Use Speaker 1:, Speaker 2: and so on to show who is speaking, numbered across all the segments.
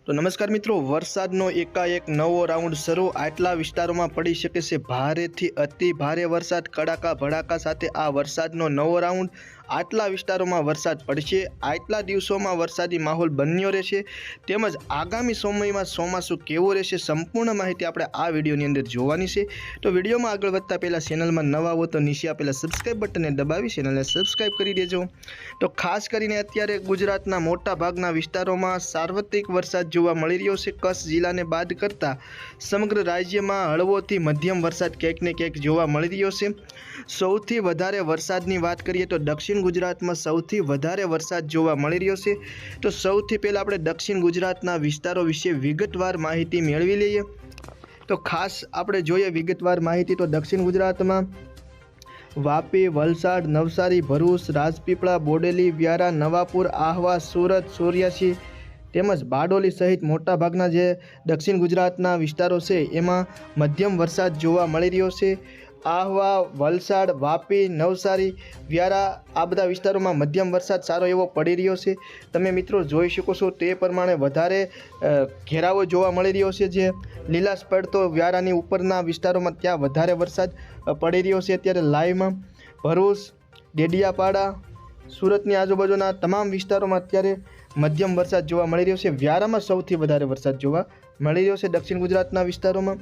Speaker 1: તો નમસ્કાર મિત્રો, વરસાદનો એકાએક નવો રાઉન્ડ શરૂ. આટલા વિસ્તારોમાં પડી શકે છે ભારેથી અતિ ભારે વરસાદ. કડાકા ભડાકા સાથે આ વરસાદનો નવો રાઉન્ડ. આટલા વિસ્તારોમાં વરસાદ પડશે. આટલા દિવસોમાં વરસાદી માહોલ બન્યો રહેશે, તેમજ આગામી સમયમાં ચોમાસું કેવું રહેશે, સંપૂર્ણ માહિતી આપણે આ વિડીયોની અંદર જોવાની છે. તો વિડીયોમાં આગળ વધતા પહેલાં ચેનલમાં નવા હો તો નીચે આપેલા સબસ્ક્રાઈબ બટનને દબાવી ચેનલને સબસ્ક્રાઈબ કરી દેજો. તો ખાસ કરીને અત્યારે ગુજરાતના મોટા ભાગના વિસ્તારોમાં સાર્વત્રિક વરસાદ જોવા મળી રહ્યો છે. કચ્છ જિલ્લાને બાદ કરતા સમગ્ર રાજ્યમાં હળવોથી મધ્યમ વરસાદ ક્યાંક ને ક્યાંક જોવા મળી રહ્યો છે. સૌથી વધારે વરસાદની વાત કરીએ તો દક્ષિણ ગુજરાતમાં સૌથી વધારે વરસાદ જોવા મળી રહ્યો છે. તો સૌથી પહેલાં આપણે દક્ષિણ ગુજરાતના વિસ્તારો વિશે વિગતવાર માહિતી મેળવી લઈએ. તો ખાસ આપણે જોઈએ વિગતવાર માહિતી. તો દક્ષિણ ગુજરાતમાં વાપી, વલસાડ, નવસારી, ભરૂચ, રાજપીપળા, બોડેલી, વ્યારા, નવાપુર, આહવા, સુરત, સોર્યાસી તેમજ બારડોલી સહિત મોટાભાગના જે દક્ષિણ ગુજરાતના વિસ્તારો છે એમાં મધ્યમ વરસાદ જોવા મળી રહ્યો છે. આહવા, વલસાડ, વાપી, નવસારી, વ્યારા આ બધા વિસ્તારોમાં મધ્યમ વરસાદ સારો એવો પડી રહ્યો છે. તમે મિત્રો જોઈ શકો છો તે પ્રમાણે વધારે ઘેરાવો જોવા મળી રહ્યો છે. જે લીલાશ પડતો વ્યારાની ઉપરના વિસ્તારોમાં ત્યાં વધારે વરસાદ પડી રહ્યો છે. અત્યારે લાઈવમાં ભરૂચ, ડેડિયાપાડા, સુરતની આજુબાજુના તમામ વિસ્તારોમાં અત્યારે મધ્યમ વરસાદ જોવા મળી રહ્યો છે. વ્યારામાં સૌથી વધારે વરસાદ જોવા મળી રહ્યો છે દક્ષિણ ગુજરાતના વિસ્તારોમાં.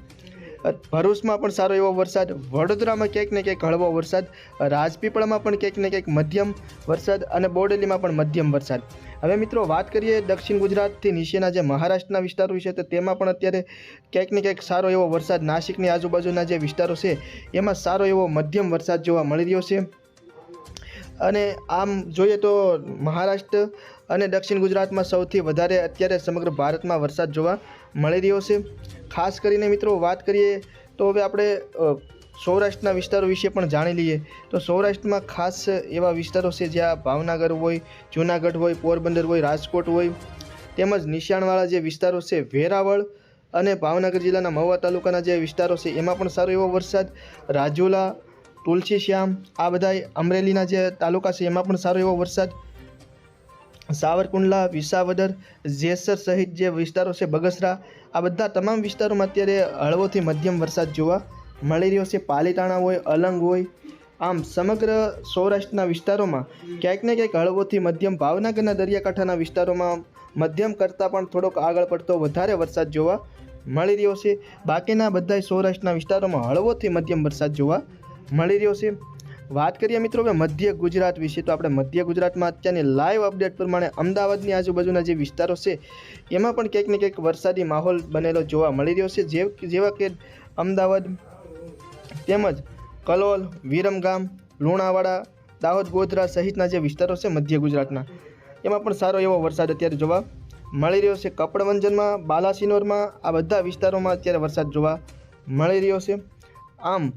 Speaker 1: ભરૂચમાં પણ સારો એવો વરસાદ, વડોદરામાં ક્યાંક ને ક્યાંક હળવો વરસાદ, રાજપીપળામાં પણ ક્યાંક ને ક્યાંક મધ્યમ વરસાદ અને બોડેલીમાં પણ મધ્યમ વરસાદ. હવે મિત્રો વાત કરીએ દક્ષિણ ગુજરાતથી નીચેના જે મહારાષ્ટ્રના વિસ્તારો વિશે, તો તેમાં પણ અત્યારે ક્યાંક ને ક્યાંક સારો એવો વરસાદ, નાસિકની આજુબાજુના જે વિસ્તારો છે એમાં સારો એવો મધ્યમ વરસાદ જોવા મળી રહ્યો છે. અને આમ જોઈએ તો મહારાષ્ટ્ર અને દક્ષિણ ગુજરાતમાં સૌથી વધારે અત્યારે સમગ્ર ભારતમાં વરસાદ જોવા મળી રહ્યો છે. ખાસ કરીને મિત્રો વાત કરીએ તો હવે આપણે સૌરાષ્ટ્રના વિસ્તારો વિશે પણ જાણી લઈએ. તો સૌરાષ્ટ્રમાં ખાસ એવા વિસ્તારો છે જ્યાં ભાવનગર હોય, જૂનાગઢ હોય, પોરબંદર હોય, રાજકોટ હોય, તેમજ નિશાણવાળા જે વિસ્તારો છે વેરાવળ અને ભાવનગર જિલ્લાના મહુવા તાલુકાના જે વિસ્તારો છે એમાં પણ સારો એવો વરસાદ. રાજુલા, તુલસીશ્યામ આ બધા અમરેલીના જે તાલુકા છે એમાં પણ સારો એવો વરસાદ. સાવરકુંડલા, વિસાવદર, જેસર સહિત જે વિસ્તારો છે, બગસરા આ બધા તમામ વિસ્તારોમાં અત્યારે હળવોથી મધ્યમ વરસાદ જોવા મળી રહ્યો છે. પાલીતાણા હોય, અલંગ હોય, આમ સમગ્ર સૌરાષ્ટ્રના વિસ્તારોમાં ક્યાંક ને ક્યાંક હળવોથી મધ્યમ, ભાવનગરના દરિયાકાંઠાના વિસ્તારોમાં મધ્યમ કરતાં પણ થોડોક આગળ પડતો વધારે વરસાદ જોવા મળી રહ્યો છે. બાકીના બધા સૌરાષ્ટ્રના વિસ્તારોમાં હળવોથી મધ્યમ વરસાદ જોવા મળી રહ્યો છે. વાત કરીએ મિત્રો હવે મધ્ય ગુજરાત વિશે, તો આપણે મધ્ય ગુજરાતમાં અત્યારની લાઈવ અપડેટ પ્રમાણે અમદાવાદની આજુબાજુના જે વિસ્તારો છે એમાં પણ ક્યાંક ને ક્યાંક વરસાદી માહોલ બનેલો જોવા મળી રહ્યો છે. જેવા કે અમદાવાદ તેમજ કલોલ, વિરમગામ, લુણાવાડા, દાહોદ, ગોધરા સહિતના જે વિસ્તારો છે મધ્ય ગુજરાતના એમાં પણ સારો એવો વરસાદ અત્યારે જોવા મળી રહ્યો છે. કપડવંજનમાં, બાલાસિનોરમાં આ બધા વિસ્તારોમાં અત્યારે વરસાદ જોવા મળી રહ્યો છે. આમ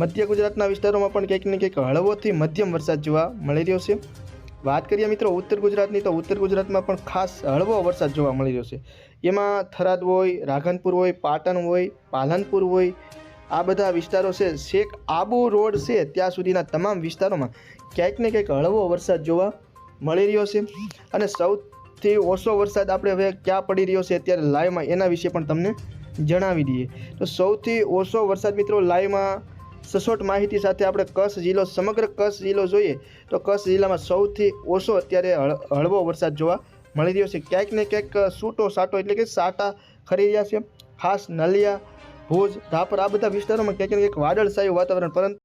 Speaker 1: મધ્ય ગુજરાતના વિસ્તારોમાં પણ ક્યાંક ને ક્યાંક હળવોથી મધ્યમ વરસાદ જોવા મળી રહ્યો છે. વાત કરીએ મિત્રો ઉત્તર ગુજરાતની, તો ઉત્તર ગુજરાતમાં પણ ખાસ હળવો વરસાદ જોવા મળી રહ્યો છે. એમાં થરાદ હોય, રાધનપુર હોય, પાટણ હોય, પાલનપુર હોય આ બધા વિસ્તારો છે. શેખ આબુ રોડ છે ત્યાં સુધીના તમામ વિસ્તારોમાં ક્યાંક ને ક્યાંક હળવો વરસાદ જોવા મળી રહ્યો છે. અને સૌથી ઓછો વરસાદ આપણે હવે ક્યાં પડી રહ્યો છે અત્યારે લાઈવમાં એના વિશે પણ તમને જણાવી દઈએ. તો સૌથી ઓછો વરસાદ મિત્રો લાઈવમાં સચોટ માહિતી સાથે આપણે કચ્છ જિલ્લો, સમગ્ર કચ્છ જિલ્લો જોઈએ તો કચ્છ જિલ્લામાં સૌથી ઓછો અત્યારે હળવો વરસાદ જોવા મળી રહ્યો છે. ક્યાંક ને ક્યાંક છૂટો સાટો એટલે કે સાટા ખરી રહ્યા છે. ખાસ નલિયા, ભુજ, રાપર આ બધા વિસ્તારોમાં ક્યાંક ને ક્યાંક વાદળછાયું વાતાવરણ, પરંતુ